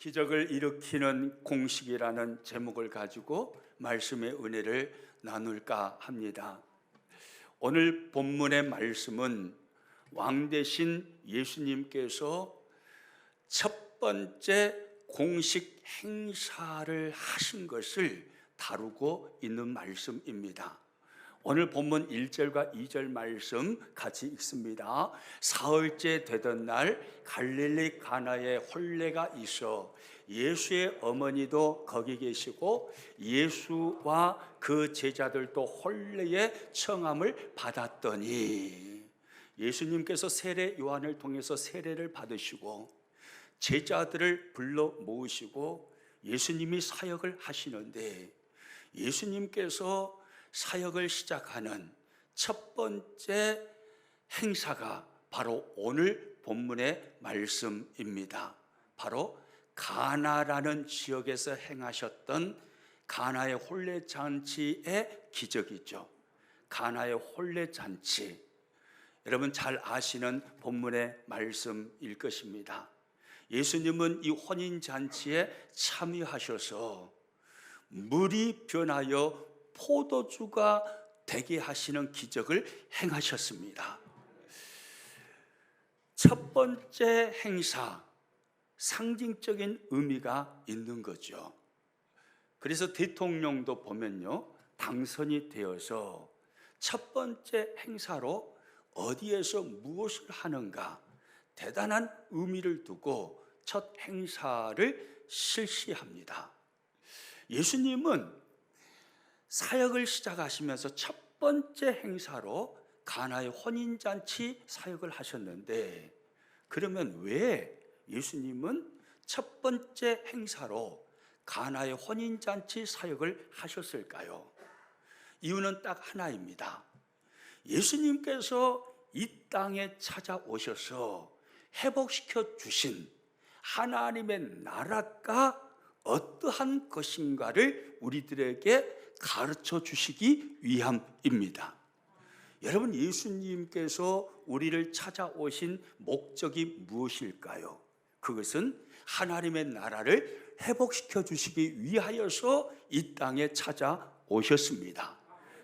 기적을 일으키는 공식이라는 제목을 가지고 말씀의 은혜를 나눌까 합니다. 오늘 본문의 말씀은 왕 대신 예수님께서 첫 번째 공식 행사를 하신 것을 다루고 있는 말씀입니다. 오늘 본문 1절과 2절 말씀 같이 읽습니다. 사흘째 되던 날 갈릴리 가나에 혼례가 있어 예수의 어머니도 거기 계시고 예수와 그 제자들도 혼례의 청함을 받았더니, 예수님께서 세례 요한을 통해서 세례를 받으시고 제자들을 불러 모으시고 예수님이 사역을 하시는데, 예수님께서 사역을 시작하는 첫 번째 행사가 바로 오늘 본문의 말씀입니다. 바로 가나라는 지역에서 행하셨던 가나의 혼례잔치의 기적이죠. 가나의 혼례잔치, 여러분 잘 아시는 본문의 말씀일 것입니다. 예수님은 이 혼인잔치에 참여하셔서 물이 변하여 포도주가 되게 하시는 기적을 행하셨습니다. 첫 번째 행사, 상징적인 의미가 있는 거죠. 그래서 대통령도 보면요, 당선이 되어서 첫 번째 행사로 어디에서 무엇을 하는가 대단한 의미를 두고 첫 행사를 실시합니다. 예수님은 사역을 시작하시면서 첫 번째 행사로 가나의 혼인잔치 사역을 하셨는데, 그러면 왜 예수님은 첫 번째 행사로 가나의 혼인잔치 사역을 하셨을까요? 이유는 딱 하나입니다. 예수님께서 이 땅에 찾아오셔서 회복시켜 주신 하나님의 나라가 어떠한 것인가를 우리들에게 가르쳐 주시기 위함입니다. 여러분, 예수님께서 우리를 찾아오신 목적이 무엇일까요? 그것은 하나님의 나라를 회복시켜 주시기 위하여서 이 땅에 찾아오셨습니다.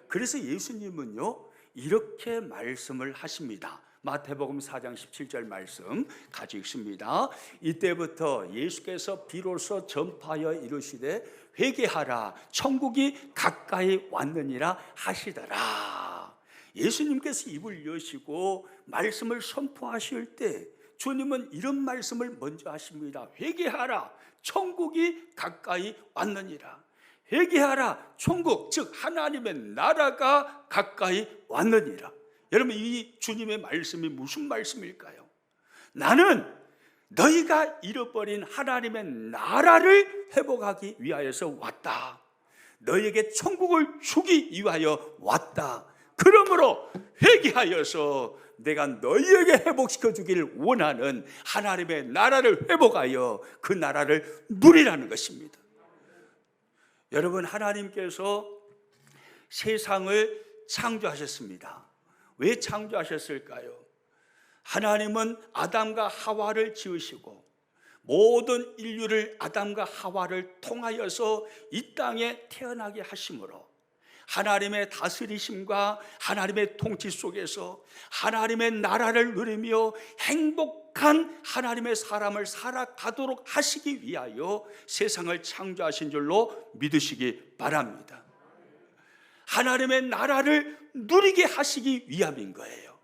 그래서 예수님은요, 이렇게 말씀을 하십니다. 마태복음 4장 17절 말씀 같이 읽습니다. 이때부터 예수께서 비로소 전파하여 이르시되 회개하라, 천국이 가까이 왔느니라 하시더라. 예수님께서 입을 여시고 말씀을 선포하실 때 주님은 이런 말씀을 먼저 하십니다. 회개하라, 천국이 가까이 왔느니라. 회개하라, 천국, 즉 하나님의 나라가 가까이 왔느니라. 여러분, 이 주님의 말씀이 무슨 말씀일까요? 나는 너희가 잃어버린 하나님의 나라를 회복하기 위하여서 왔다. 너희에게 천국을 주기 위하여 왔다. 그러므로 회개하여서 내가 너희에게 회복시켜 주기를 원하는 하나님의 나라를 회복하여 그 나라를 누리라는 것입니다. 여러분, 하나님께서 세상을 창조하셨습니다. 왜 창조하셨을까요? 하나님은 아담과 하와를 지으시고 모든 인류를 아담과 하와를 통하여서 이 땅에 태어나게 하심으로 하나님의 다스리심과 하나님의 통치 속에서 하나님의 나라를 누리며 행복한 하나님의 사람을 살아가도록 하시기 위하여 세상을 창조하신 줄로 믿으시기 바랍니다. 하나님의 나라를 누리게 하시기 위함인 거예요.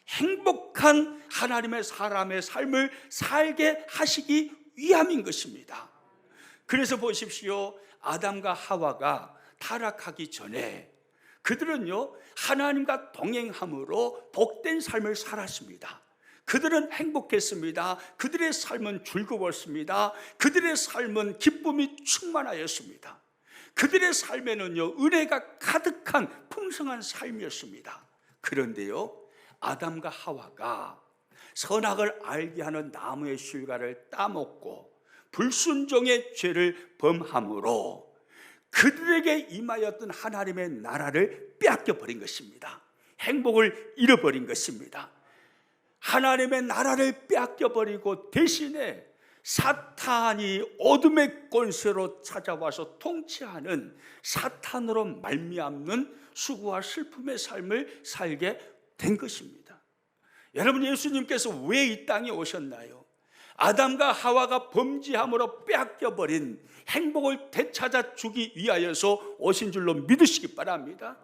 행복한 하나님의 사람의 삶을 살게 하시기 위함인 것입니다. 그래서 보십시오. 아담과 하와가 타락하기 전에 그들은요, 하나님과 동행함으로 복된 삶을 살았습니다. 그들은 행복했습니다. 그들의 삶은 즐거웠습니다. 그들의 삶은 기쁨이 충만하였습니다. 그들의 삶에는요, 은혜가 가득한 풍성한 삶이었습니다. 그런데요, 아담과 하와가 선악을 알게 하는 나무의 실과를 따먹고 불순종의 죄를 범함으로 그들에게 임하였던 하나님의 나라를 빼앗겨버린 것입니다. 행복을 잃어버린 것입니다. 하나님의 나라를 빼앗겨버리고 대신에 사탄이 어둠의 권세로 찾아와서 통치하는 사탄으로 말미암는 수고와 슬픔의 삶을 살게 된 것입니다. 여러분, 예수님께서 왜 이 땅에 오셨나요? 아담과 하와가 범죄함으로 빼앗겨버린 행복을 되찾아 주기 위하여서 오신 줄로 믿으시기 바랍니다.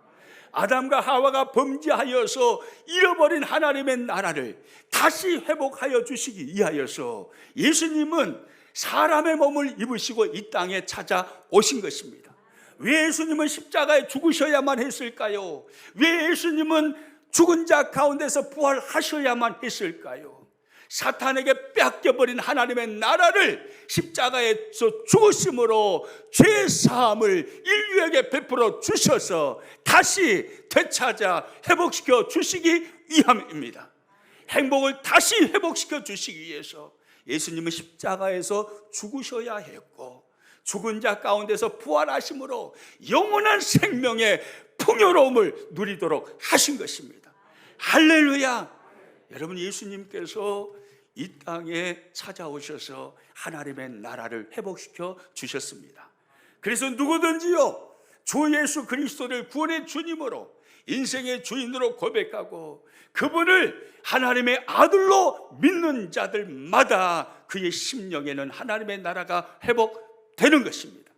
아담과 하와가 범죄하여서 잃어버린 하나님의 나라를 다시 회복하여 주시기 위하여서 예수님은 사람의 몸을 입으시고 이 땅에 찾아오신 것입니다. 왜 예수님은 십자가에 죽으셔야만 했을까요? 왜 예수님은 죽은 자 가운데서 부활하셔야만 했을까요? 사탄에게 뺏겨버린 하나님의 나라를 십자가에서 죽으심으로 죄 사함을 인류에게 베풀어 주셔서 다시 되찾아 회복시켜 주시기 위함입니다. 행복을 다시 회복시켜 주시기 위해서 예수님은 십자가에서 죽으셔야 했고, 죽은 자 가운데서 부활하심으로 영원한 생명의 풍요로움을 누리도록 하신 것입니다. 할렐루야! 여러분, 예수님께서 이 땅에 찾아오셔서 하나님의 나라를 회복시켜 주셨습니다. 그래서 누구든지요, 주 예수 그리스도를 구원의 주님으로 인생의 주인으로 고백하고 그분을 하나님의 아들로 믿는 자들마다 그의 심령에는 하나님의 나라가 회복되는 것입니다.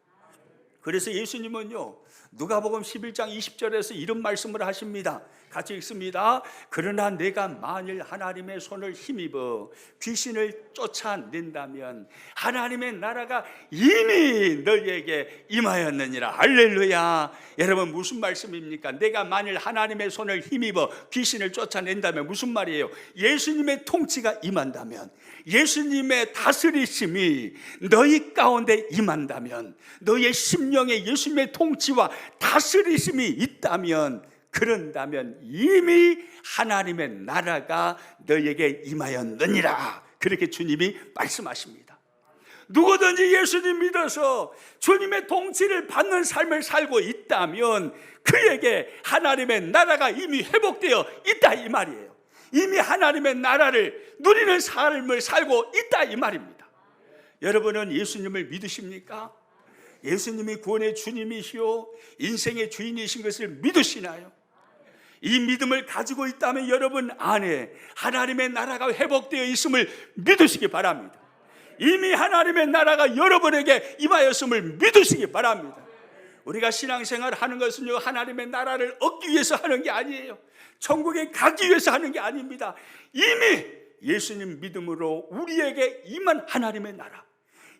그래서 예수님은요, 누가복음 11장 20절에서 이런 말씀을 하십니다. 같이 읽습니다. 그러나 내가 만일 하나님의 손을 힘입어 귀신을 쫓아낸다면 하나님의 나라가 이미 너희에게 임하였느니라. 할렐루야. 여러분, 무슨 말씀입니까? 내가 만일 하나님의 손을 힘입어 귀신을 쫓아낸다면 무슨 말이에요? 예수님의 통치가 임한다면, 예수님의 다스리심이 너희 가운데 임한다면, 너희의 심령에 예수님의 통치와 다스리심이 있다면, 그런다면 이미 하나님의 나라가 너희에게 임하였느니라. 그렇게 주님이 말씀하십니다. 누구든지 예수님 믿어서 주님의 통치를 받는 삶을 살고 있다면 그에게 하나님의 나라가 이미 회복되어 있다, 이 말이에요. 이미 하나님의 나라를 누리는 삶을 살고 있다, 이 말입니다. 여러분은 예수님을 믿으십니까? 예수님이 구원의 주님이시오 인생의 주인이신 것을 믿으시나요? 이 믿음을 가지고 있다면 여러분 안에 하나님의 나라가 회복되어 있음을 믿으시기 바랍니다. 이미 하나님의 나라가 여러분에게 임하였음을 믿으시기 바랍니다. 우리가 신앙생활을 하는 것은요, 하나님의 나라를 얻기 위해서 하는 게 아니에요. 천국에 가기 위해서 하는 게 아닙니다. 이미 예수님 믿음으로 우리에게 임한 하나님의 나라,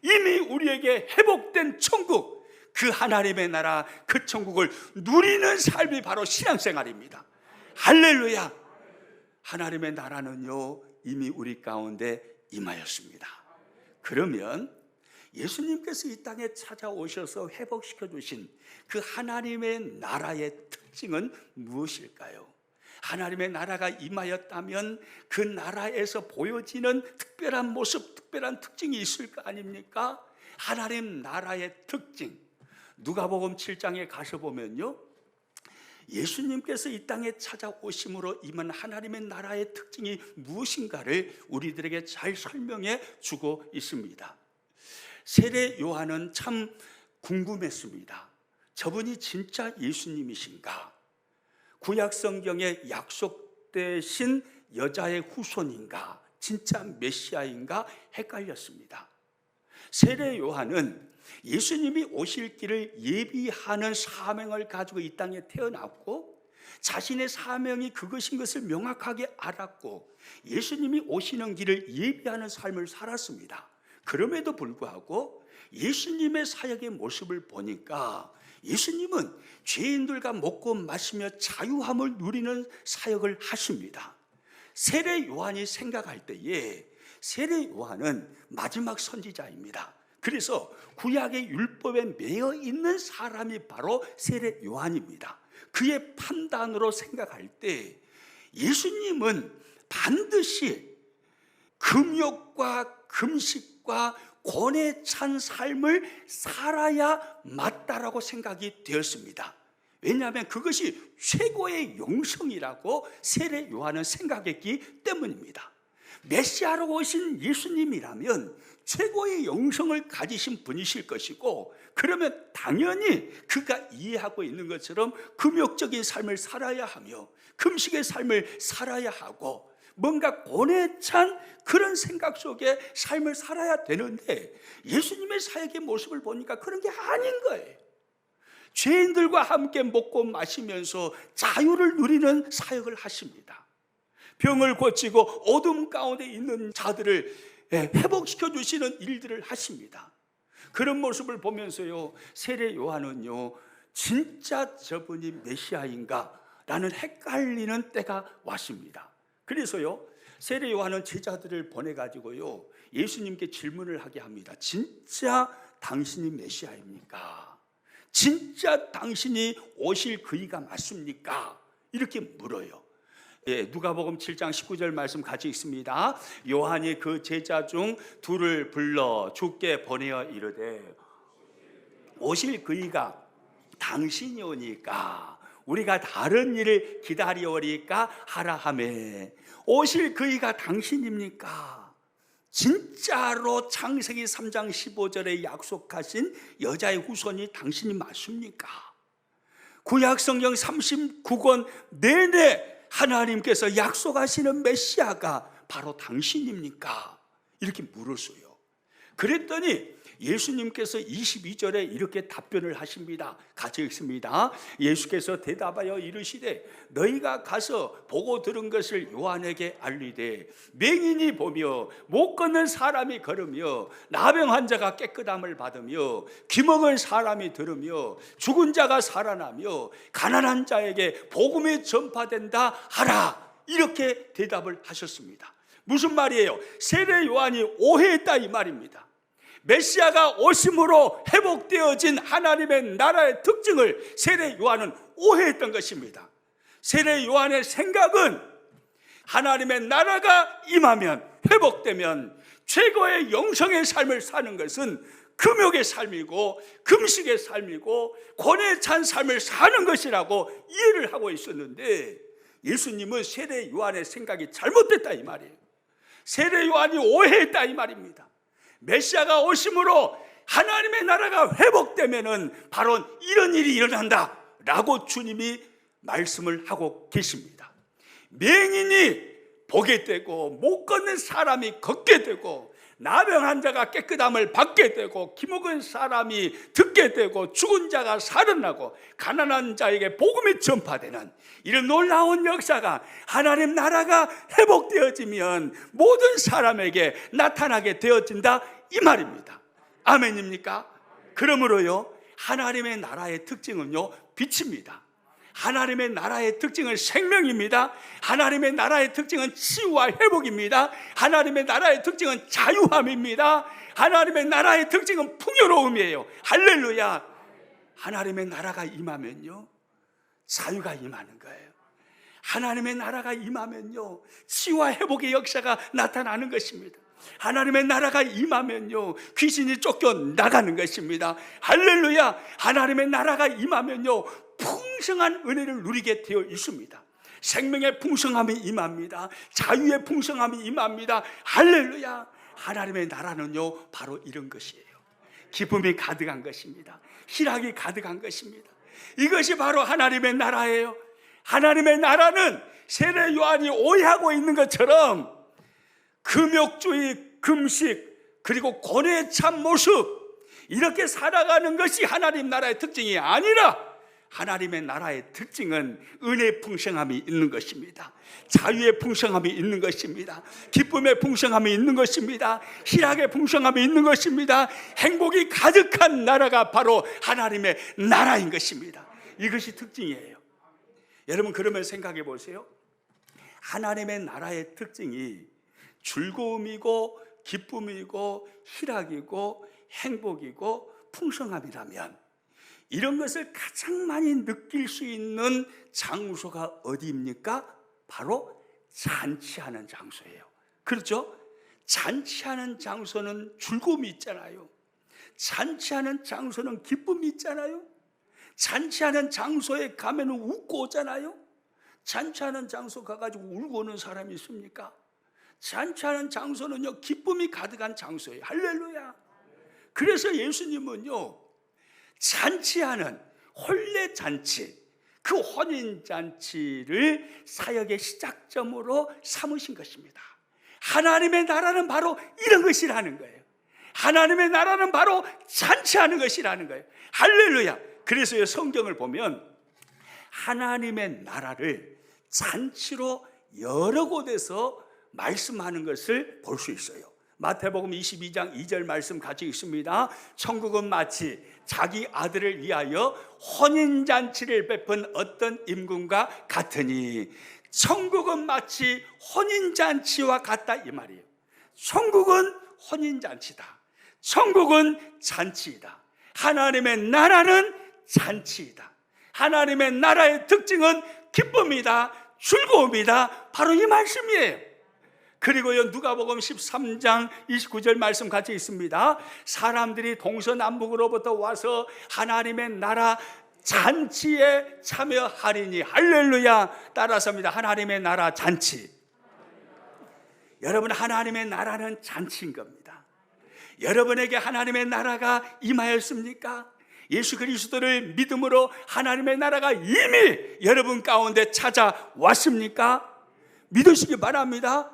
이미 우리에게 회복된 천국, 그 하나님의 나라, 그 천국을 누리는 삶이 바로 신앙생활입니다. 할렐루야! 하나님의 나라는요, 이미 우리 가운데 임하였습니다. 그러면 예수님께서 이 땅에 찾아오셔서 회복시켜 주신 그 하나님의 나라의 특징은 무엇일까요? 하나님의 나라가 임하였다면 그 나라에서 보여지는 특별한 모습, 특별한 특징이 있을 거 아닙니까? 하나님 나라의 특징, 누가복음 7장에 가서 보면요, 예수님께서 이 땅에 찾아오심으로 임한 하나님의 나라의 특징이 무엇인가를 우리들에게 잘 설명해 주고 있습니다. 세례 요한은 참 궁금했습니다. 저분이 진짜 예수님이신가? 구약 성경에 약속되신 여자의 후손인가? 진짜 메시아인가? 헷갈렸습니다. 세례 요한은 예수님이 오실 길을 예비하는 사명을 가지고 이 땅에 태어났고, 자신의 사명이 그것인 것을 명확하게 알았고, 예수님이 오시는 길을 예비하는 삶을 살았습니다. 그럼에도 불구하고 예수님의 사역의 모습을 보니까 예수님은 죄인들과 먹고 마시며 자유함을 누리는 사역을 하십니다. 세례 요한이 생각할 때에 세례 요한은 마지막 선지자입니다. 그래서 구약의 율법에 매여 있는 사람이 바로 세례 요한입니다. 그의 판단으로 생각할 때 예수님은 반드시 금욕과 금식과 권에 찬 삶을 살아야 맞다라고 생각이 되었습니다. 왜냐하면 그것이 최고의 영성이라고 세례 요한은 생각했기 때문입니다. 메시아로 오신 예수님이라면 최고의 영성을 가지신 분이실 것이고, 그러면 당연히 그가 이해하고 있는 것처럼 금욕적인 삶을 살아야 하며 금식의 삶을 살아야 하고 뭔가 고뇌 찬 그런 생각 속에 삶을 살아야 되는데, 예수님의 사역의 모습을 보니까 그런 게 아닌 거예요. 죄인들과 함께 먹고 마시면서 자유를 누리는 사역을 하십니다. 병을 고치고 어둠 가운데 있는 자들을 회복시켜 주시는 일들을 하십니다. 그런 모습을 보면서요, 세례 요한은요, 진짜 저분이 메시아인가 라는 헷갈리는 때가 왔습니다. 그래서요, 세례 요한은 제자들을 보내가지고요, 예수님께 질문을 하게 합니다. 진짜 당신이 메시아입니까? 진짜 당신이 오실 그이가 맞습니까? 이렇게 물어요. 누가복음 7장 19절 말씀 같이 읽습니다. 요한이 그 제자 중 둘을 불러 주께 보내어 이르되 오실 그이가 당신이오니까 우리가 다른 일을 기다리오리까 하라 하매, 오실 그이가 당신입니까? 진짜로 창세기 3장 15절에 약속하신 여자의 후손이 당신이 맞습니까? 구약성경 39권 내내 하나님께서 약속하시는 메시아가 바로 당신입니까? 이렇게 물었어요. 그랬더니 예수님께서 22절에 이렇게 답변을 하십니다. 같이 읽습니다. 예수께서 대답하여 이르시되 너희가 가서 보고 들은 것을 요한에게 알리되 맹인이 보며 못 걷는 사람이 걸으며 나병 환자가 깨끗함을 받으며 귀먹은 사람이 들으며 죽은 자가 살아나며 가난한 자에게 복음이 전파된다 하라, 이렇게 대답을 하셨습니다. 무슨 말이에요? 세례 요한이 오해했다 이 말입니다. 메시아가 오심으로 회복되어진 하나님의 나라의 특징을 세례 요한은 오해했던 것입니다. 세례 요한의 생각은 하나님의 나라가 임하면, 회복되면 최고의 영성의 삶을 사는 것은 금욕의 삶이고 금식의 삶이고 고뇌에 찬 삶을 사는 것이라고 이해를 하고 있었는데, 예수님은 세례 요한의 생각이 잘못됐다 이 말이에요. 세례 요한이 오해했다 이 말입니다. 메시아가 오심으로 하나님의 나라가 회복되면은 바로 이런 일이 일어난다 라고 주님이 말씀을 하고 계십니다. 맹인이 보게 되고 못 걷는 사람이 걷게 되고 나병 환자가 깨끗함을 받게 되고 기먹은 사람이 듣게 되고 죽은 자가 살아나고 가난한 자에게 복음이 전파되는 이런 놀라운 역사가 하나님 나라가 회복되어지면 모든 사람에게 나타나게 되어진다 이 말입니다. 아멘입니까? 그러므로요, 하나님의 나라의 특징은요, 빛입니다. 하나님의 나라의 특징은 생명입니다. 하나님의 나라의 특징은 치유와 회복입니다. 하나님의 나라의 특징은 자유함입니다. 하나님의 나라의 특징은 풍요로움이에요. 할렐루야. 하나님의 나라가 임하면요, 자유가 임하는 거예요. 하나님의 나라가 임하면요, 치유와 회복의 역사가 나타나는 것입니다. 하나님의 나라가 임하면요, 귀신이 쫓겨나가는 것입니다. 할렐루야. 하나님의 나라가 임하면요, 풍성한 은혜를 누리게 되어 있습니다. 생명의 풍성함이 임합니다. 자유의 풍성함이 임합니다. 할렐루야. 하나님의 나라는요, 바로 이런 것이에요. 기쁨이 가득한 것입니다. 희락이 가득한 것입니다. 이것이 바로 하나님의 나라예요. 하나님의 나라는 세례 요한이 오해하고 있는 것처럼 금욕주의, 금식, 그리고 고뇌에 찬 모습, 이렇게 살아가는 것이 하나님 나라의 특징이 아니라, 하나님의 나라의 특징은 은혜의 풍성함이 있는 것입니다. 자유의 풍성함이 있는 것입니다. 기쁨의 풍성함이 있는 것입니다. 희락의 풍성함이 있는 것입니다. 행복이 가득한 나라가 바로 하나님의 나라인 것입니다. 이것이 특징이에요. 여러분, 그러면 생각해 보세요. 하나님의 나라의 특징이 즐거움이고 기쁨이고 희락이고 행복이고 풍성함이라면, 이런 것을 가장 많이 느낄 수 있는 장소가 어디입니까? 바로 잔치하는 장소예요. 그렇죠? 잔치하는 장소는 즐거움이 있잖아요. 잔치하는 장소는 기쁨이 있잖아요. 잔치하는 장소에 가면 웃고 오잖아요. 잔치하는 장소 가가지고 울고 오는 사람이 있습니까? 잔치하는 장소는요, 기쁨이 가득한 장소예요. 할렐루야. 그래서 예수님은요, 잔치하는 혼례 잔치, 그 혼인 잔치를 사역의 시작점으로 삼으신 것입니다. 하나님의 나라는 바로 이런 것이라는 거예요. 하나님의 나라는 바로 잔치하는 것이라는 거예요. 할렐루야. 그래서 성경을 보면 하나님의 나라를 잔치로 여러 곳에서 말씀하는 것을 볼 수 있어요. 마태복음 22장 2절 말씀 같이 읽습니다. 천국은 마치 자기 아들을 위하여 혼인잔치를 베푼 어떤 임금과 같으니, 천국은 마치 혼인잔치와 같다 이 말이에요. 천국은 혼인잔치다. 천국은 잔치이다. 하나님의 나라는 잔치이다. 하나님의 나라의 특징은 기쁨이다, 즐거움이다. 바로 이 말씀이에요. 그리고요, 누가복음 13장 29절 말씀 같이 있습니다. 사람들이 동서남북으로부터 와서 하나님의 나라 잔치에 참여하리니. 할렐루야. 따라서입니다. 하나님의 나라 잔치. 여러분, 하나님의 나라는 잔치인 겁니다. 여러분에게 하나님의 나라가 임하였습니까? 예수 그리스도를 믿음으로 하나님의 나라가 이미 여러분 가운데 찾아왔습니까? 믿으시기 바랍니다.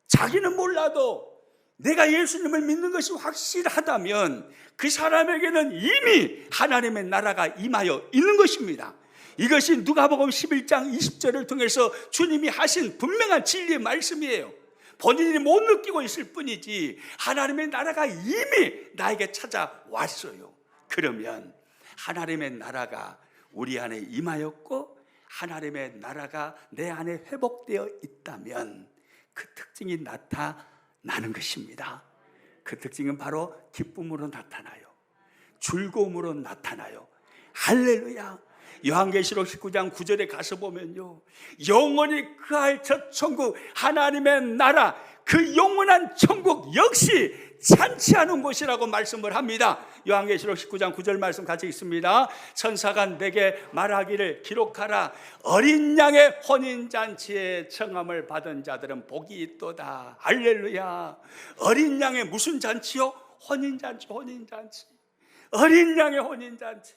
자기는 몰라도 내가 예수님을 믿는 것이 확실하다면 그 사람에게는 이미 하나님의 나라가 임하여 있는 것입니다. 이것이 누가복음 11장 20절을 통해서 주님이 하신 분명한 진리의 말씀이에요. 본인이 못 느끼고 있을 뿐이지 하나님의 나라가 이미 나에게 찾아왔어요. 그러면 하나님의 나라가 우리 안에 임하였고 하나님의 나라가 내 안에 회복되어 있다면 그 특징이 나타나는 것입니다. 그 특징은 바로 기쁨으로 나타나요. 즐거움으로 나타나요. 할렐루야. 요한계시록 19장 9절에 가서 보면요, 영원히 그할 첫 천국, 하나님의 나라, 그 영원한 천국 역시 잔치하는 곳이라고 말씀을 합니다. 요한계시록 19장 9절 말씀 같이 있습니다. 천사가 내게 말하기를 기록하라. 어린 양의 혼인잔치에 청함을 받은 자들은 복이 있도다. 할렐루야. 어린 양의 무슨 잔치요? 혼인잔치. 혼인잔치. 어린 양의 혼인잔치.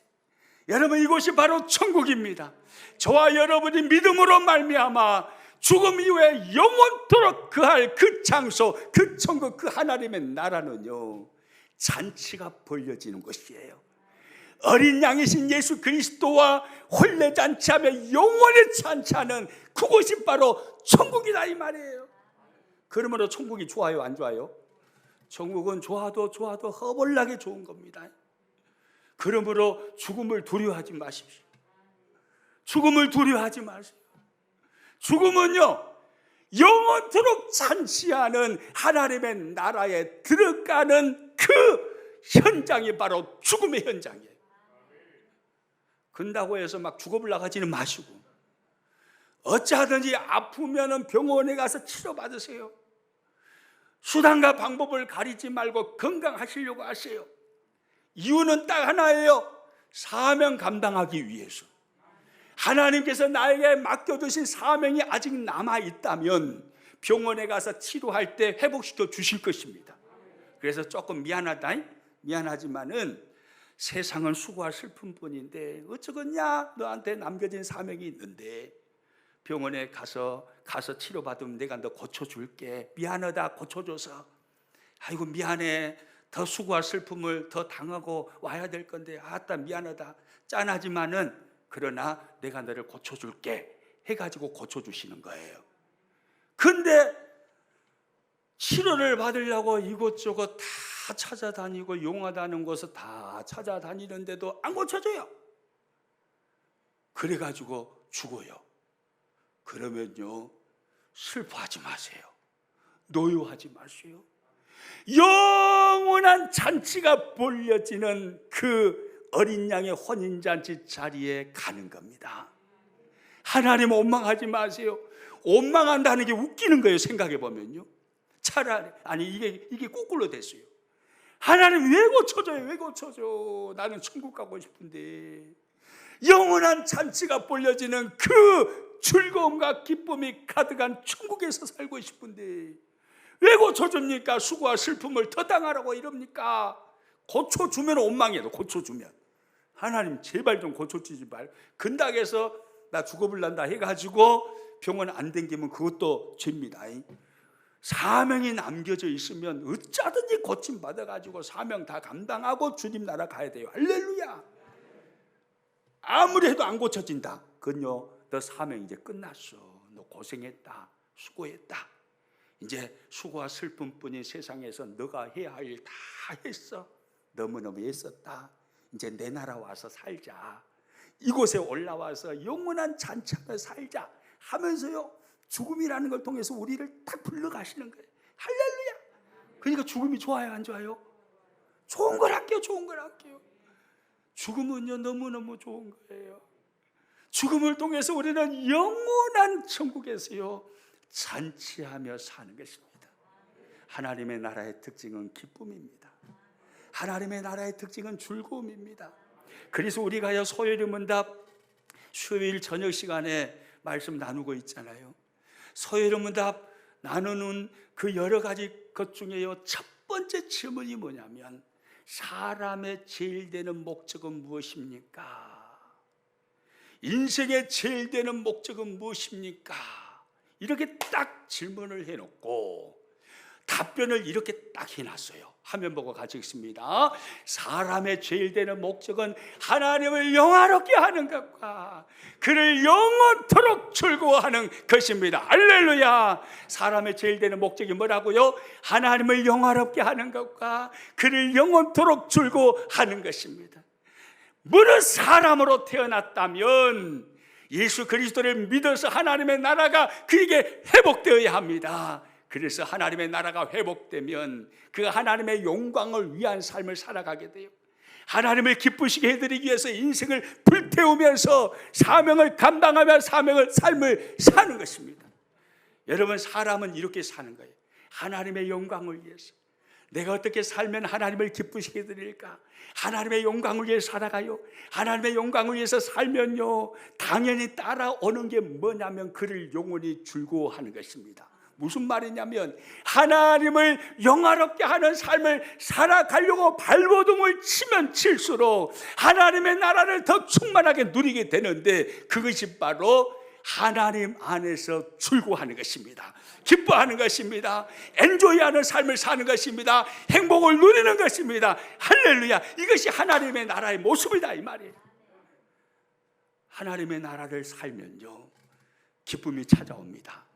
여러분, 이곳이 바로 천국입니다. 저와 여러분이 믿음으로 말미암아 죽음 이후에 영원토록 그할 그 장소, 그 천국, 그 하나님의 나라는요, 잔치가 벌려지는 곳이에요. 어린 양이신 예수 그리스도와 혼례 잔치하며 영원히 잔치하는 그곳이 바로 천국이다 이 말이에요. 그러므로 천국이 좋아요, 안 좋아요? 천국은 좋아도 허벌나게 좋은 겁니다. 그러므로 죽음을 두려워하지 마십시오. 죽음을 두려워하지 마세요. 죽음은요, 영원토록 잔치하는 하나님의 나라에 들어가는 그 현장이 바로 죽음의 현장이에요. 근다고 해서 막 죽어보려고 하지는 마시고, 어찌하든지 아프면 병원에 가서 치료받으세요. 수단과 방법을 가리지 말고 건강하시려고 하세요. 이유는 딱 하나예요. 사명 감당하기 위해서. 하나님께서 나에게 맡겨두신 사명이 아직 남아있다면 병원에 가서 치료할 때 회복시켜 주실 것입니다. 그래서 조금 미안하지만은 세상은 수고와 슬픔뿐인데 어쩌겠냐, 너한테 남겨진 사명이 있는데 병원에 가서 치료받으면 내가 너 고쳐줄게. 미안하다, 고쳐줘서. 아이고 미안해, 더 수고와 슬픔을 더 당하고 와야 될 건데 아따 미안하다, 짠하지만은 그러나 내가 너를 고쳐줄게 해가지고 고쳐주시는 거예요. 근데 치료를 받으려고 이곳저곳 다 찾아다니고 용하다는 곳을 다 찾아다니는데도 안 고쳐져요. 그래가지고 죽어요. 그러면요, 슬퍼하지 마세요. 노여하지 마세요. 영원한 잔치가 벌려지는 그 어린 양의 혼인잔치 자리에 가는 겁니다. 하나님 원망하지 마세요. 원망한다는 게 웃기는 거예요. 생각해 보면요. 차라리 이게 거꾸로 됐어요. 하나님 왜 고쳐줘요? 왜 고쳐줘? 나는 천국 가고 싶은데. 영원한 잔치가 벌려지는 그 즐거움과 기쁨이 가득한 천국에서 살고 싶은데 왜 고쳐줍니까? 수고와 슬픔을 더 당하라고 이럽니까? 고쳐주면 원망해도 고쳐주면 하나님 제발 좀 고쳐주지 말. 근닥에서 나 죽어볼란다 해가지고 병원 안 댕기면 그것도 죄입니다. 사명이 남겨져 있으면 어쩌든지 고침 받아가지고 사명 다 감당하고 주님 나라 가야 돼요. 할렐루야. 아무리 해도 안 고쳐진다. 그건요, 너 사명 이제 끝났어. 너 고생했다, 수고했다. 이제 수고와 슬픔뿐인 세상에서 너가 해야 할 일 다 했어. 너무너무 애썼다. 이제 내 나라 와서 살자. 이곳에 올라와서 영원한 잔치하며 살자 하면서요, 죽음이라는 걸 통해서 우리를 딱 불러가시는 거예요. 할렐루야. 그러니까 죽음이 좋아요, 안 좋아요? 좋은 걸 할게요. 좋은 걸 할게요. 죽음은요 너무너무 좋은 거예요. 죽음을 통해서 우리는 영원한 천국에서요 잔치하며 사는 것입니다. 하나님의 나라의 특징은 기쁨입니다. 하나님의 나라의 특징은 즐거움입니다. 그래서 우리가요 소요일 문답 수요일 저녁 시간에 말씀 나누고 있잖아요. 소요일 문답 나누는 그 여러 가지 것 중에요 첫 번째 질문이 뭐냐면 사람의 제일 되는 목적은 무엇입니까? 인생의 제일 되는 목적은 무엇입니까? 이렇게 딱 질문을 해놓고 답변을 이렇게 딱 해놨어요. 화면 보고 같이 읽습니다. 사람의 제일 되는 목적은 하나님을 영화롭게 하는 것과 그를 영원토록 즐거워하는 것입니다. 할렐루야. 사람의 제일 되는 목적이 뭐라고요? 하나님을 영화롭게 하는 것과 그를 영원토록 즐거워하는 것입니다. 무릇 사람으로 태어났다면 예수 그리스도를 믿어서 하나님의 나라가 그에게 회복되어야 합니다. 그래서 하나님의 나라가 회복되면 그 하나님의 영광을 위한 삶을 살아가게 돼요. 하나님을 기쁘시게 해드리기 위해서 인생을 불태우면서 사명을 감당하며 삶을 사는 것입니다. 여러분, 사람은 이렇게 사는 거예요. 하나님의 영광을 위해서 내가 어떻게 살면 하나님을 기쁘시게 해드릴까? 하나님의 영광을 위해서 살아가요. 하나님의 영광을 위해서 살면요 당연히 따라오는 게 뭐냐면 그를 영원히 즐거워하는 것입니다. 무슨 말이냐면 하나님을 영화롭게 하는 삶을 살아가려고 발버둥을 치면 칠수록 하나님의 나라를 더 충만하게 누리게 되는데 그것이 바로 하나님 안에서 즐거워하는 것입니다. 기뻐하는 것입니다. 엔조이하는 삶을 사는 것입니다. 행복을 누리는 것입니다. 할렐루야. 이것이 하나님의 나라의 모습이다 이 말이에요. 하나님의 나라를 살면요 기쁨이 찾아옵니다.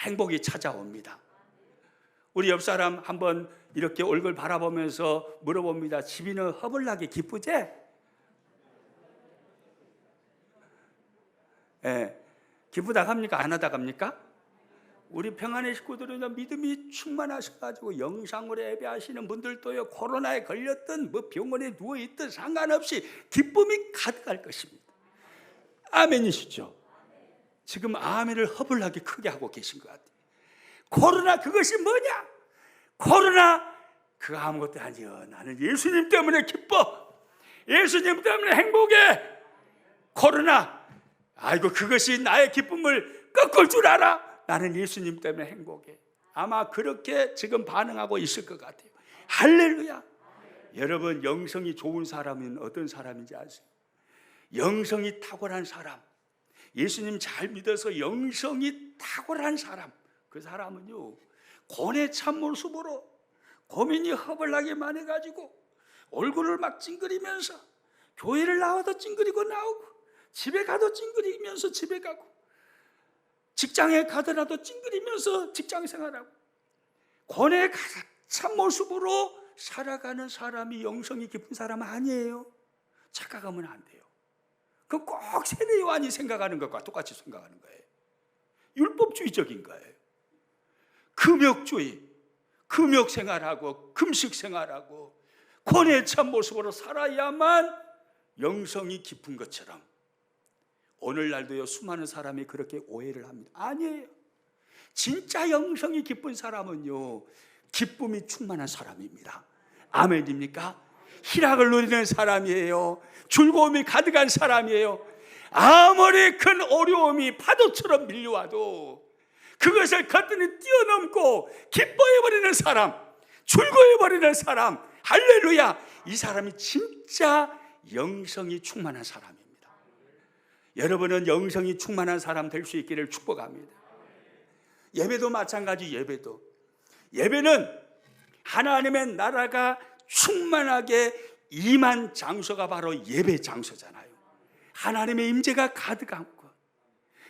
행복이 찾아옵니다. 우리 옆 사람 한번 이렇게 얼굴 바라보면서 물어봅니다. 집이는 허벌나게 기쁘지? 기쁘다 합니까? 안 하다 합니까? 우리 평안의 식구들은 믿음이 충만하셔가지고 영상으로 예배하시는 분들도요 코로나에 걸렸든 뭐 병원에 누워있든 상관없이 기쁨이 가득할 것입니다. 아멘이시죠? 지금 아멘을 허벌나게 크게 하고 계신 것 같아요. 코로나 그것이 뭐냐? 코로나 그거 아무것도 아니요. 나는 예수님 때문에 기뻐. 예수님 때문에 행복해. 코로나 아이고 그것이 나의 기쁨을 꺾을 줄 알아. 나는 예수님 때문에 행복해. 아마 그렇게 지금 반응하고 있을 것 같아요. 할렐루야. 여러분, 영성이 좋은 사람은 어떤 사람인지 아세요? 영성이 탁월한 사람, 예수님 잘 믿어서 영성이 탁월한 사람, 그 사람은요 고뇌 참모습으로 고민이 허벌나게 많아가지고 얼굴을 막 찡그리면서 교회를 나와도 찡그리고 나오고 집에 가도 찡그리면서 집에 가고 직장에 가더라도 찡그리면서 직장 생활하고 고뇌 가득 찬 모습으로 살아가는 사람이 영성이 깊은 사람 아니에요. 착각하면 안 돼요. 그 꼭 세례 요한이 생각하는 것과 똑같이 생각하는 거예요. 율법주의적인 거예요. 금욕주의, 금욕 생활하고 금식 생활하고 고뇌 찬 모습으로 살아야만 영성이 깊은 것처럼 오늘날도요 수많은 사람이 그렇게 오해를 합니다. 아니에요. 진짜 영성이 깊은 사람은요 기쁨이 충만한 사람입니다. 아멘입니까? 희락을 누리는 사람이에요. 즐거움이 가득한 사람이에요. 아무리 큰 어려움이 파도처럼 밀려와도 그것을 거뜬히 뛰어넘고 기뻐해버리는 사람, 즐거워해버리는 사람, 할렐루야, 이 사람이 진짜 영성이 충만한 사람입니다. 여러분은 영성이 충만한 사람 될 수 있기를 축복합니다. 예배도 마찬가지. 예배는 하나님의 나라가 충만하게 임한 장소가 바로 예배 장소잖아요. 하나님의 임재가 가득한 것,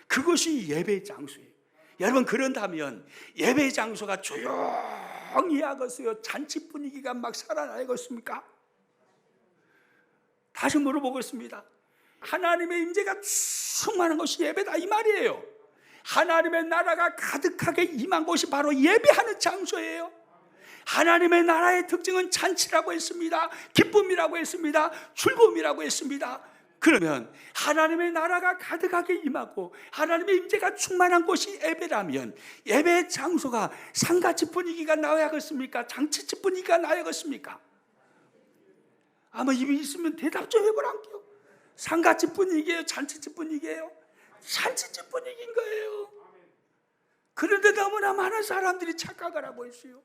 그것이 예배 장소예요. 여러분, 그런다면 예배 장소가 조용히 하겠어요? 잔치 분위기가 막 살아나겠습니까? 다시 물어보겠습니다. 하나님의 임재가 충만한 것이 예배다, 이 말이에요. 하나님의 나라가 가득하게 임한 곳이 바로 예배하는 장소예요. 하나님의 나라의 특징은 잔치라고 했습니다. 기쁨이라고 했습니다. 즐거움이라고 했습니다. 그러면 하나님의 나라가 가득하게 임하고 하나님의 임재가 충만한 곳이 예배라면 예배 장소가 상가집 분위기가 나야겠습니까? 잔치집 분위기가 나야겠습니까? 아마 입이 있으면 대답 좀 해보란게요. 상가집 분위기예요? 잔치집 분위기예요? 잔치집 분위기인 거예요. 그런데 너무나 많은 사람들이 착각을 하고 있어요.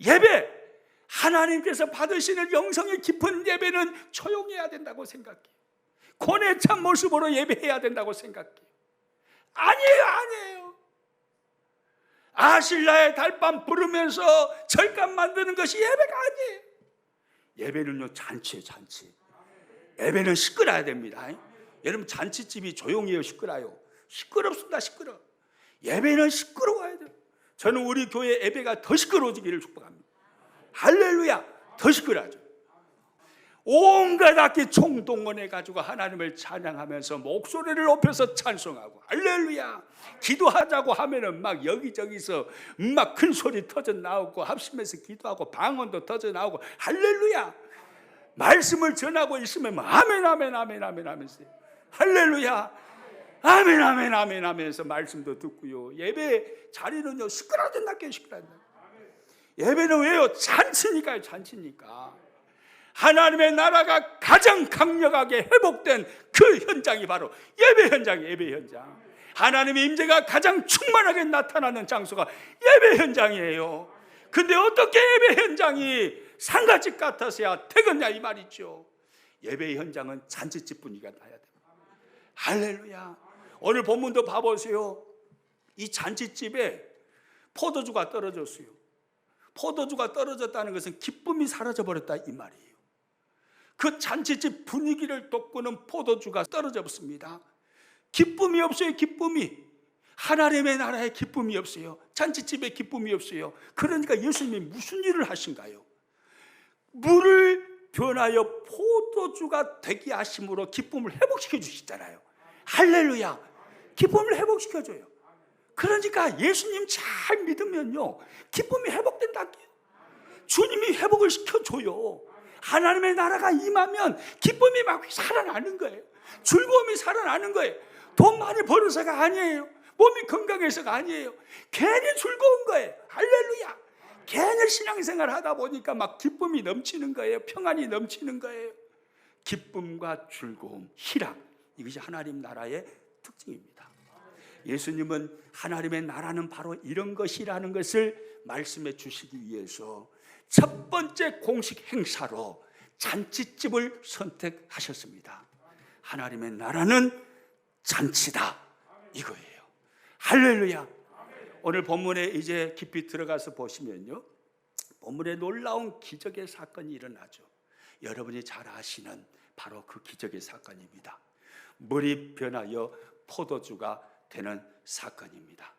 예배, 하나님께서 받으시는 영성이 깊은 예배는 조용해야 된다고 생각해요. 고뇌 찬 모습으로 예배해야 된다고 생각해요. 아니에요. 아실라의 달밤 부르면서 절감 만드는 것이 예배가 아니에요. 예배는요, 잔치예요, 잔치. 예배는 시끄러야 됩니다. 여러분, 잔치집이 조용해요, 시끄러요? 시끄럽습니다, 시끄러. 예배는 시끄러워야 돼요. 저는 우리 교회 예배가 더 시끄러워지기를 축복합니다. 할렐루야, 더 시끄러워져. 온갖 악기 총동원해가지고 하나님을 찬양하면서 목소리를 높여서 찬송하고, 할렐루야, 기도하자고 하면은 막 여기저기서 막 큰 소리 터져 나오고, 합심해서 기도하고 방언도 터져 나오고, 할렐루야, 말씀을 전하고 있으면 아멘 하면서 할렐루야, 아멘 하면서 말씀도 듣고요. 예배 자리는요, 시끄러워진다고요, 시끄러워진다. 예배는 왜요? 잔치니까요, 잔치니까. 하나님의 나라가 가장 강력하게 회복된 그 현장이 바로 예배 현장이에요, 예배 현장. 하나님의 임재가 가장 충만하게 나타나는 장소가 예배 현장이에요. 근데 어떻게 예배 현장이 상가집 같아서야 되겠냐, 이 말이죠. 예배 현장은 잔치집 분위기가 나야 됩니다. 할렐루야. 오늘 본문도 봐보세요. 이 잔치집에 포도주가 떨어졌어요. 포도주가 떨어졌다는 것은 기쁨이 사라져버렸다, 이 말이에요. 그 잔치집 분위기를 돋구는 포도주가 떨어졌습니다. 기쁨이 없어요, 기쁨이. 하나님의 나라에 기쁨이 없어요. 잔치집에 기쁨이 없어요. 그러니까 예수님이 무슨 일을 하신가요? 물을 변하여 포도주가 되게 하심으로 기쁨을 회복시켜 주시잖아요. 할렐루야, 기쁨을 회복시켜줘요. 그러니까 예수님 잘 믿으면요, 기쁨이 회복된다고요. 주님이 회복을 시켜줘요. 하나님의 나라가 임하면 기쁨이 막 살아나는 거예요. 즐거움이 살아나는 거예요. 돈 많이 벌어서가 아니에요. 몸이 건강해서가 아니에요. 괜히 즐거운 거예요. 할렐루야. 괜히 신앙생활 하다 보니까 막 기쁨이 넘치는 거예요. 평안이 넘치는 거예요. 기쁨과 즐거움, 희락, 이것이 하나님 나라의 특징입니다. 예수님은 하나님의 나라는 바로 이런 것이라는 것을 말씀해 주시기 위해서 첫 번째 공식 행사로 잔치집을 선택하셨습니다. 하나님의 나라는 잔치다, 이거예요. 할렐루야. 오늘 본문에 이제 깊이 들어가서 보시면요, 본문에 놀라운 기적의 사건이 일어나죠. 여러분이 잘 아시는 바로 그 기적의 사건입니다. 물이 변하여 포도주가 되는 사건입니다.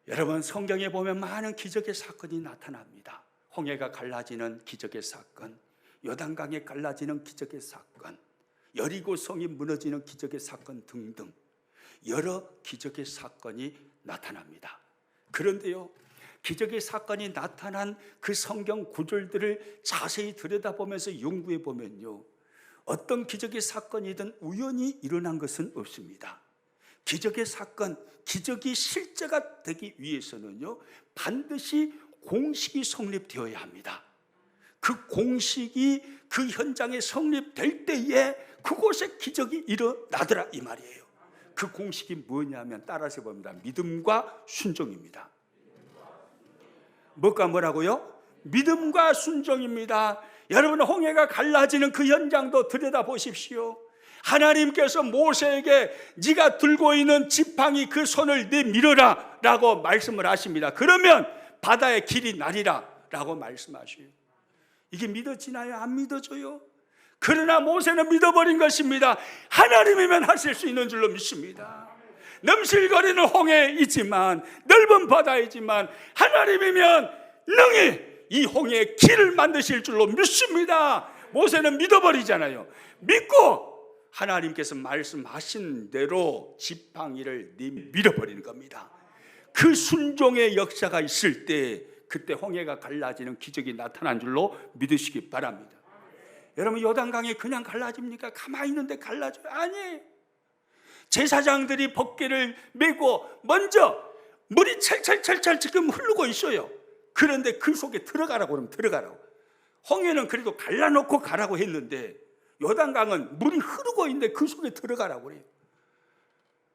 여러분, 성경에 보면 많은 기적의 사건이 나타납니다. 홍해가 갈라지는 기적의 사건, 요단강이 갈라지는 기적의 사건, 여리고 성이 무너지는 기적의 사건 등등 여러 기적의 사건이 나타납니다. 그런데요, 기적의 사건이 나타난 그 성경 구절들을 자세히 들여다보면서 연구해 보면요, 어떤 기적의 사건이든 우연히 일어난 것은 없습니다. 기적의 사건, 기적이 실제가 되기 위해서는요, 반드시 공식이 성립되어야 합니다. 그 공식이 그 현장에 성립될 때에 그곳에 기적이 일어나더라 이 말이에요. 그 공식이 뭐냐면 따라서 봅니다. 믿음과 순종입니다. 뭐라고요? 믿음과 순종입니다. 여러분, 홍해가 갈라지는 그 현장도 들여다보십시오. 하나님께서 모세에게 네가 들고 있는 지팡이 그 손을 내밀어라 라고 말씀을 하십니다. 그러면 바다의 길이 나리라 라고 말씀하셔요. 이게 믿어지나요? 안 믿어져요? 그러나 모세는 믿어버린 것입니다. 하나님이면 하실 수 있는 줄로 믿습니다. 넘실거리는 홍해이지만, 넓은 바다이지만 하나님이면 능히 이 홍해의 길을 만드실 줄로 믿습니다. 모세는 믿어버리잖아요. 믿고 하나님께서 말씀하신 대로 지팡이를 밀어버리는 겁니다. 그 순종의 역사가 있을 때 그때 홍해가 갈라지는 기적이 나타난 줄로 믿으시기 바랍니다. 여러분, 요단강이 그냥 갈라집니까? 가만히 있는데 갈라져요? 아니에요. 제사장들이 법궤를 메고 먼저 물이 찰찰찰찰 지금 흐르고 있어요. 그런데 그 속에 들어가라고 그러면 들어가라고. 홍해는 그래도 갈라놓고 가라고 했는데 요단강은 물이 흐르고 있는데 그 속에 들어가라고 그래요.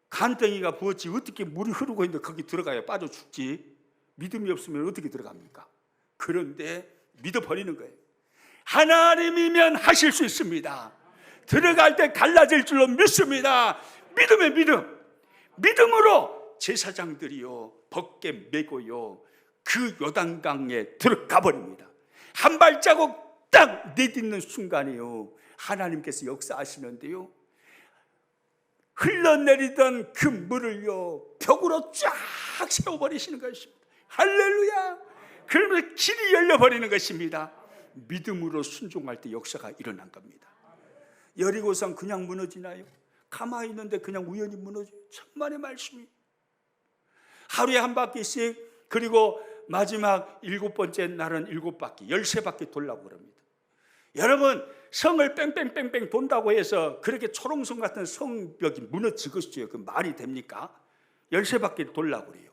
간덩이가 부었지 어떻게 물이 흐르고 있는데 거기 들어가야 빠져 죽지. 믿음이 없으면 어떻게 들어갑니까? 그런데 믿어버리는 거예요. 하나님이면 하실 수 있습니다. 들어갈 때 갈라질 줄로 믿습니다. 믿음의 믿음. 믿음으로 제사장들이요 벗게 메고요 그 요단강에 들어가 버립니다. 한 발자국 딱 내딛는 순간이요 하나님께서 역사하시는데요, 흘러내리던 그 물을요 벽으로 쫙 세워버리시는 것입니다. 할렐루야. 그러면서 길이 열려버리는 것입니다. 믿음으로 순종할 때 역사가 일어난 겁니다. 여리고성 그냥 무너지나요? 가만히 있는데 그냥 우연히 무너져요. 천만의 말씀이. 하루에 한 바퀴씩, 그리고 마지막 7번째 날은 7바퀴, 13바퀴 돌라고 그럽니다. 여러분, 성을 뺑뺑뺑뺑 돈다고 해서 그렇게 초롱성 같은 성벽이 무너지겠어요? 그 말이 됩니까? 13바퀴 돌라고 그래요.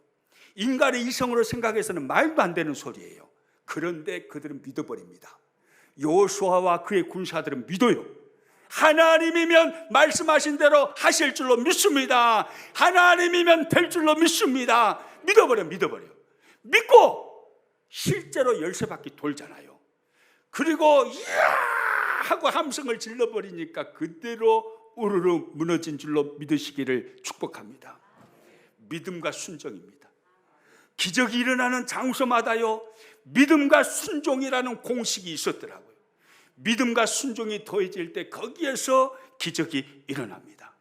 인간의 이성으로 생각해서는 말도 안 되는 소리예요. 그런데 그들은 믿어버립니다. 여호수아와 그의 군사들은 믿어요. 하나님이면 말씀하신 대로 하실 줄로 믿습니다. 하나님이면 될 줄로 믿습니다. 믿어버려. 믿고 실제로 13바퀴 돌잖아요. 그리고 이야 하고 함성을 질러버리니까 그대로 우르르 무너진 줄로 믿으시기를 축복합니다. 믿음과 순종입니다. 기적이 일어나는 장소마다요 믿음과 순종이라는 공식이 있었더라고요. 믿음과 순종이 더해질 때 거기에서 기적이 일어납니다.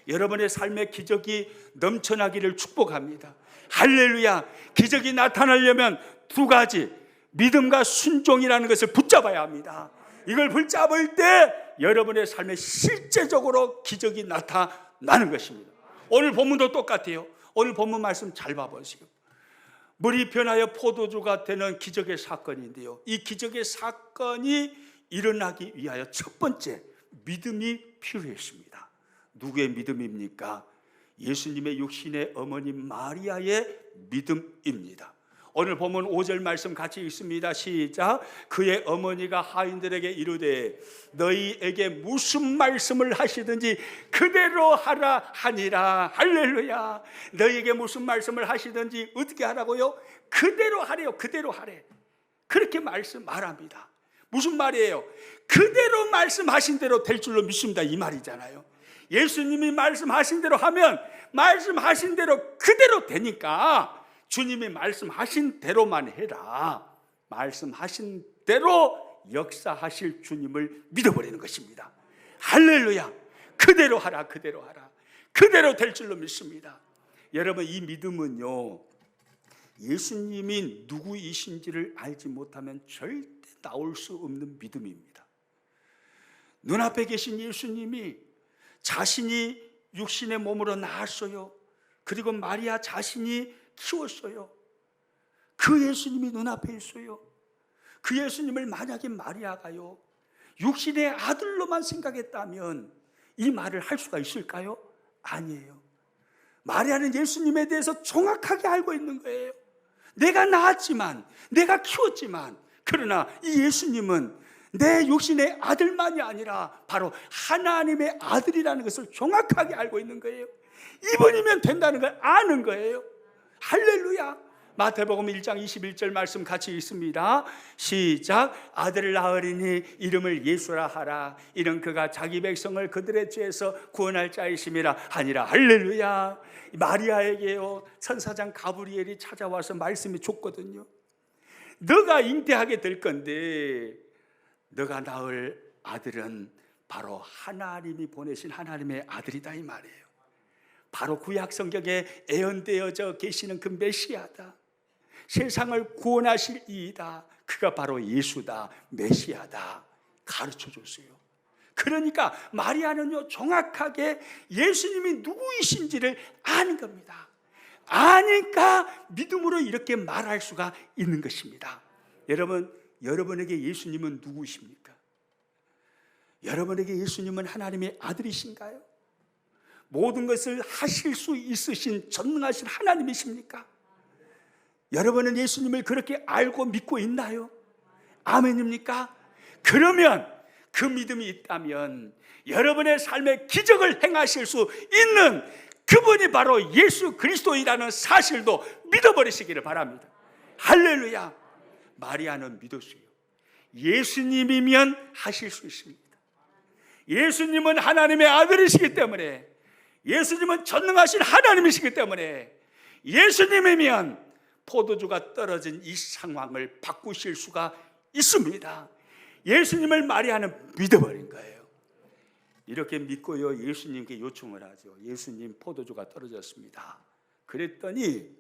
여러분의 삶에 기적이 넘쳐나기를 축복합니다. 할렐루야. 기적이 나타나려면 두 가지, 믿음과 순종이라는 것을 붙잡아야 합니다. 이걸 붙잡을 때 여러분의 삶에 실제적으로 기적이 나타나는 것입니다. 오늘 본문도 똑같아요. 오늘 본문 말씀 잘 봐보시고, 물이 변하여 포도주가 되는 기적의 사건인데요, 이 기적의 사건이 일어나기 위하여 첫 번째 믿음이 필요했습니다. 누구의 믿음입니까? 예수님의 육신의 어머니 마리아의 믿음입니다. 오늘 보면 5절 말씀 같이 읽습니다. 시작. 그의 어머니가 하인들에게 이르되 너희에게 무슨 말씀을 하시든지 그대로 하라 하니라. 할렐루야. 너희에게 무슨 말씀을 하시든지 어떻게 하라고요? 그대로 하래요. 그대로 하래. 그렇게 말합니다. 무슨 말이에요? 그대로 말씀하신 대로 될 줄로 믿습니다, 이 말이잖아요. 예수님이 말씀하신 대로 하면 말씀하신 대로 그대로 되니까 주님이 말씀하신 대로만 해라. 말씀하신 대로 역사하실 주님을 믿어버리는 것입니다. 할렐루야. 그대로 하라. 그대로 될 줄로 믿습니다. 여러분, 이 믿음은요 예수님이 누구이신지를 알지 못하면 절대 나올 수 없는 믿음입니다. 눈앞에 계신 예수님이 자신이 육신의 몸으로 나았어요. 그리고 마리아 자신이 키웠어요. 그 예수님이 눈앞에 있어요. 그 예수님을 만약에 마리아가요 육신의 아들로만 생각했다면 이 말을 할 수가 있을까요? 아니에요. 마리아는 예수님에 대해서 정확하게 알고 있는 거예요. 내가 낳았지만, 내가 키웠지만 그러나 이 예수님은 내 육신의 아들만이 아니라 바로 하나님의 아들이라는 것을 정확하게 알고 있는 거예요. 이분이면 된다는 걸 아는 거예요. 할렐루야. 마태복음 1장 21절 말씀 같이 읽습니다. 시작. 아들을 낳으리니 이름을 예수라 하라. 이는 그가 자기 백성을 그들의 죄에서 구원할 자이심이라 하니라. 할렐루야. 마리아에게요 천사장 가브리엘이 찾아와서 말씀이 줬거든요. 너가 잉태하게 될 건데 너가 낳을 아들은 바로 하나님이 보내신 하나님의 아들이다 이 말이에요. 바로 구약 성경에 예언되어져 계시는 그 메시아다. 세상을 구원하실 이이다. 그가 바로 예수다, 메시아다 가르쳐 줬어요. 그러니까 마리아는요 정확하게 예수님이 누구이신지를 아는 겁니다. 아니까 믿음으로 이렇게 말할 수가 있는 것입니다. 여러분, 여러분에게 예수님은 누구이십니까? 여러분에게 예수님은 하나님의 아들이신가요? 모든 것을 하실 수 있으신 전능하신 하나님이십니까? 여러분은 예수님을 그렇게 알고 믿고 있나요? 아멘입니까? 그러면 그 믿음이 있다면 여러분의 삶에 기적을 행하실 수 있는 그분이 바로 예수 그리스도이라는 사실도 믿어버리시기를 바랍니다. 할렐루야. 마리아는 믿었어요. 예수님이면 하실 수 있습니다. 예수님은 하나님의 아들이시기 때문에, 예수님은 전능하신 하나님이시기 때문에 예수님이면 포도주가 떨어진 이 상황을 바꾸실 수가 있습니다. 예수님을 마리아는 믿어버린 거예요. 이렇게 믿고요 예수님께 요청을 하죠. 예수님, 포도주가 떨어졌습니다. 그랬더니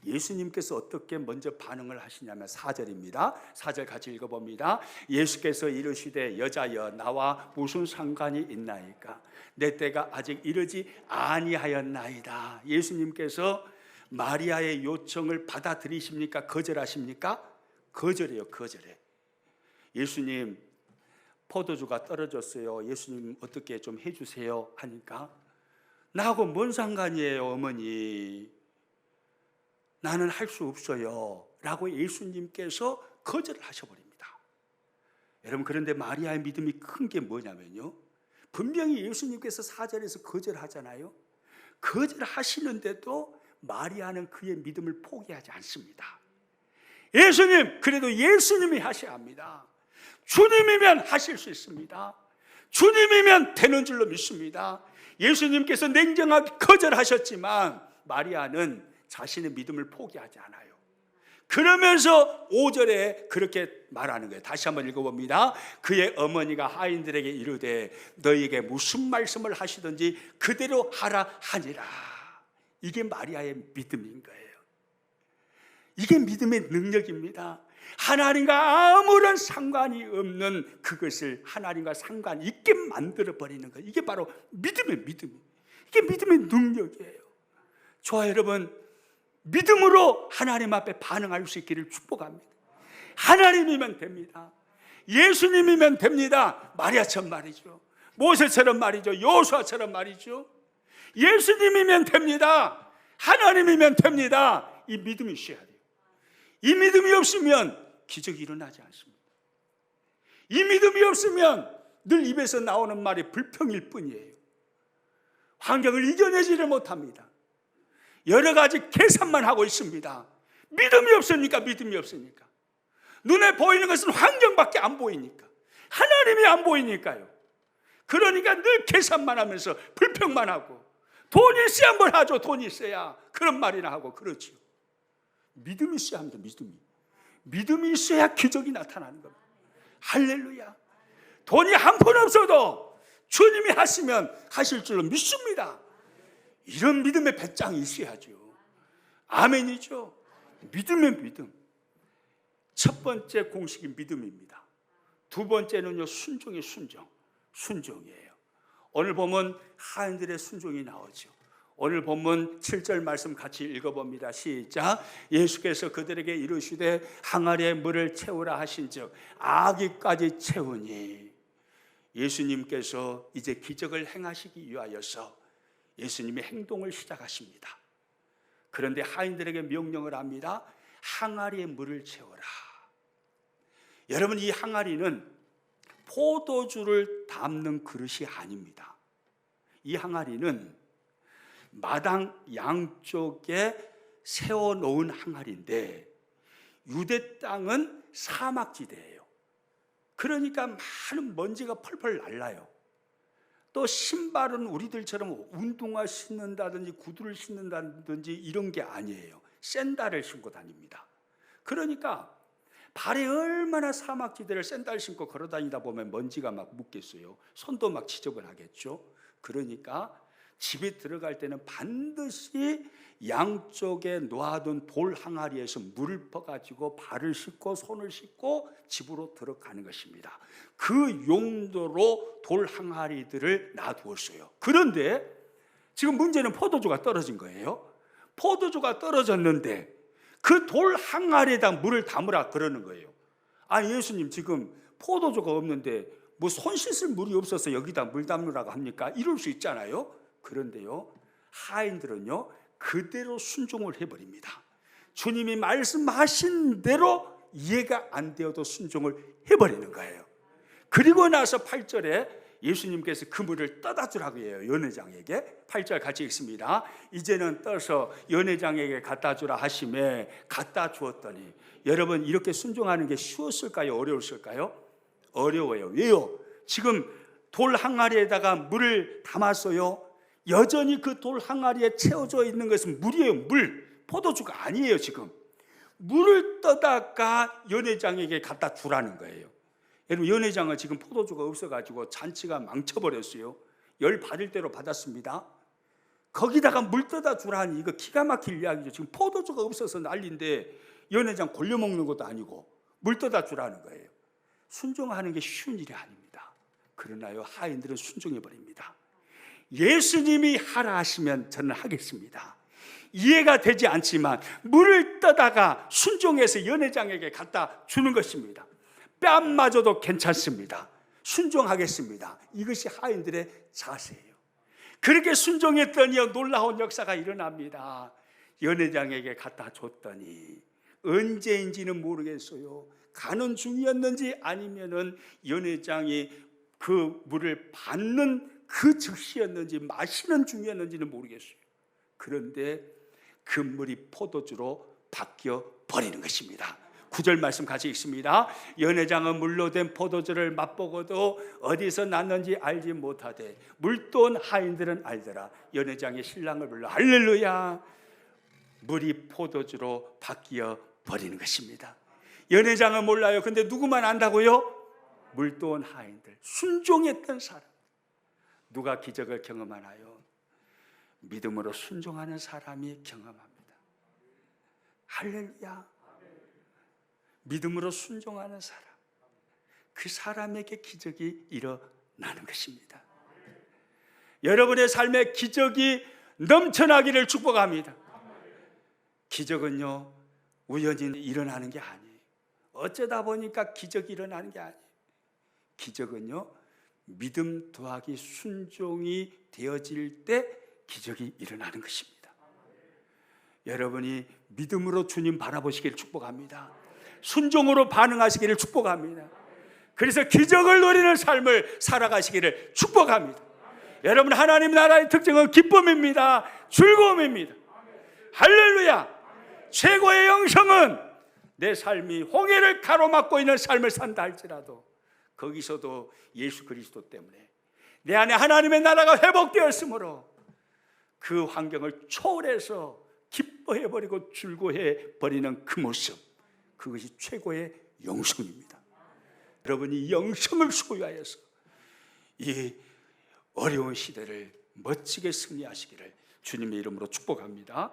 예수님께서 어떻게 먼저 반응을 하시냐면 4절입니다. 4절 같이 읽어봅니다. 예수께서 이르시되 여자여 나와 무슨 상관이 있나이까? 내 때가 아직 이르지 아니하였나이다. 예수님께서 마리아의 요청을 받아들이십니까? 거절하십니까? 거절해요. 거절해. 예수님, 포도주가 떨어졌어요. 예수님 어떻게 좀 해주세요 하니까 나하고 뭔 상관이에요 어머니, 나는 할 수 없어요 라고 예수님께서 거절을 하셔버립니다. 여러분, 그런데 마리아의 믿음이 큰 게 뭐냐면요, 분명히 예수님께서 4절에서 거절하잖아요. 거절하시는데도 마리아는 그의 믿음을 포기하지 않습니다. 예수님, 그래도 예수님이 하셔야 합니다. 주님이면 하실 수 있습니다. 주님이면 되는 줄로 믿습니다. 예수님께서 냉정하게 거절하셨지만 마리아는 자신의 믿음을 포기하지 않아요. 그러면서 5절에 그렇게 말하는 거예요. 다시 한번 읽어봅니다. 그의 어머니가 하인들에게 이르되 너희에게 무슨 말씀을 하시든지 그대로 하라 하니라. 이게 마리아의 믿음인 거예요. 이게 믿음의 능력입니다. 하나님과 아무런 상관이 없는 그것을 하나님과 상관 있게 만들어버리는 것, 이게 바로 믿음의 믿음, 이게 믿음의 능력이에요. 좋아요 여러분, 믿음으로 하나님 앞에 반응할 수 있기를 축복합니다. 하나님이면 됩니다. 예수님이면 됩니다. 마리아처럼 말이죠. 모세처럼 말이죠. 여호수아처럼 말이죠. 예수님이면 됩니다. 하나님이면 됩니다. 이 믿음이 있어야 돼요. 이 믿음이 없으면 기적이 일어나지 않습니다. 이 믿음이 없으면 늘 입에서 나오는 말이 불평일 뿐이에요. 환경을 이겨내지를 못합니다. 여러 가지 계산만 하고 있습니다. 믿음이 없으니까, 믿음이 없으니까. 눈에 보이는 것은 환경밖에 안 보이니까, 하나님이 안 보이니까요. 그러니까 늘 계산만 하면서 불평만 하고, 돈이 있어야 뭘 하죠. 돈이 있어야 그런 말이나 하고 그렇죠. 믿음이 있어야 합니다. 믿음이 있어야 기적이 나타나는 겁니다. 할렐루야. 돈이 한 푼 없어도 주님이 하시면 하실 줄로 믿습니다. 이런 믿음의 배짱이 있어야죠. 아멘이죠. 믿음의 믿음. 첫 번째 공식이 믿음입니다. 두 번째는요, 순종의 순종이에요. 오늘 보면 하인들의 순종이 나오죠. 오늘 본문 7절 말씀 같이 읽어봅니다. 시작. 예수께서 그들에게 이르시되 항아리에 물을 채우라 하신즉 아기까지 채우니. 예수님께서 이제 기적을 행하시기 위하여서 예수님의 행동을 시작하십니다. 그런데 하인들에게 명령을 합니다. 항아리에 물을 채워라. 여러분, 이 항아리는 포도주를 담는 그릇이 아닙니다. 이 항아리는 마당 양쪽에 세워놓은 항아리인데, 유대 땅은 사막지대예요. 그러니까 많은 먼지가 펄펄 날라요. 또 신발은 우리들처럼 운동화 신는다든지 구두를 신는다든지 이런 게 아니에요. 샌들을 신고 다닙니다. 그러니까 발에 얼마나 사막지대를 샌들 신고 걸어다니다 보면 먼지가 막 묻겠어요. 손도 막 지저분하겠죠. 그러니까 집에 들어갈 때는 반드시 양쪽에 놓아둔 돌 항아리에서 물을 퍼가지고 발을 씻고 손을 씻고 집으로 들어가는 것입니다. 그 용도로 돌 항아리들을 놔두었어요. 그런데 지금 문제는 포도주가 떨어진 거예요. 포도주가 떨어졌는데 그 돌 항아리에다 물을 담으라 그러는 거예요. 아, 예수님, 지금 포도주가 없는데 뭐 손 씻을 물이 없어서 여기다 물 담으라고 합니까? 이럴 수 있잖아요. 그런데요, 하인들은요 그대로 순종을 해버립니다. 주님이 말씀하신 대로 이해가 안 되어도 순종을 해버리는 거예요. 그리고 나서 8절에 예수님께서 그 물을 떠다 주라고 해요. 연회장에게. 8절 같이 읽습니다. 이제는 떠서 연회장에게 갖다 주라 하시매 갖다 주었더니. 여러분, 이렇게 순종하는 게 쉬웠을까요? 어려웠을까요? 어려워요. 왜요? 지금 돌 항아리에다가 물을 담았어요. 여전히 그 돌 항아리에 채워져 있는 것은 물이에요. 물. 포도주가 아니에요. 지금 물을 떠다가 연회장에게 갖다 주라는 거예요. 여러분, 연회장은 지금 포도주가 없어가지고 잔치가 망쳐버렸어요. 열 받을 대로 받았습니다. 거기다가 물 떠다 주라니 이거 기가 막힐 이야기죠. 지금 포도주가 없어서 난리인데 연회장 골려 먹는 것도 아니고 물 떠다 주라는 거예요. 순종하는 게 쉬운 일이 아닙니다. 그러나요, 하인들은 순종해버립니다. 예수님이 하라 하시면 저는 하겠습니다. 이해가 되지 않지만 물을 떠다가 순종해서 연회장에게 갖다 주는 것입니다. 뺨마저도 괜찮습니다. 순종하겠습니다. 이것이 하인들의 자세예요. 그렇게 순종했더니 놀라운 역사가 일어납니다. 연회장에게 갖다 줬더니 언제인지는 모르겠어요. 가는 중이었는지 아니면은 연회장이 그 물을 받는 그 즉시였는지 마시는 중이었는지는 모르겠어요. 그런데 그 물이 포도주로 바뀌어 버리는 것입니다. 9절 말씀 같이 읽습니다. 연회장은 물로 된 포도주를 맛보고도 어디서 났는지 알지 못하되 물돈 하인들은 알더라. 연회장이 신랑을 불러 할렐루야. 물이 포도주로 바뀌어 버리는 것입니다. 연회장은 몰라요. 근데 누구만 안다고요? 물돈 하인들, 순종했던 사람. 누가 기적을 경험하나요? 믿음으로 순종하는 사람이 경험합니다. 할렐루야. 믿음으로 순종하는 사람, 그 사람에게 기적이 일어나는 것입니다. 여러분의 삶에 기적이 넘쳐나기를 축복합니다. 기적은요 우연히 일어나는 게 아니에요. 어쩌다 보니까 기적이 일어나는 게 아니에요. 기적은요 믿음 더하기 순종이 되어질 때 기적이 일어나는 것입니다. 여러분이 믿음으로 주님 바라보시기를 축복합니다. 순종으로 반응하시기를 축복합니다. 그래서 기적을 누리는 삶을 살아가시기를 축복합니다. 여러분, 하나님 나라의 특징은 기쁨입니다. 즐거움입니다. 할렐루야. 최고의 영성은 내 삶이 홍해를 가로막고 있는 삶을 산다 할지라도 거기서도 예수 그리스도 때문에 내 안에 하나님의 나라가 회복되었으므로 그 환경을 초월해서 기뻐해버리고 즐거워해버리는 그 모습, 그것이 최고의 영성입니다. 여러분이 이 영성을 소유하여서 이 어려운 시대를 멋지게 승리하시기를 주님의 이름으로 축복합니다.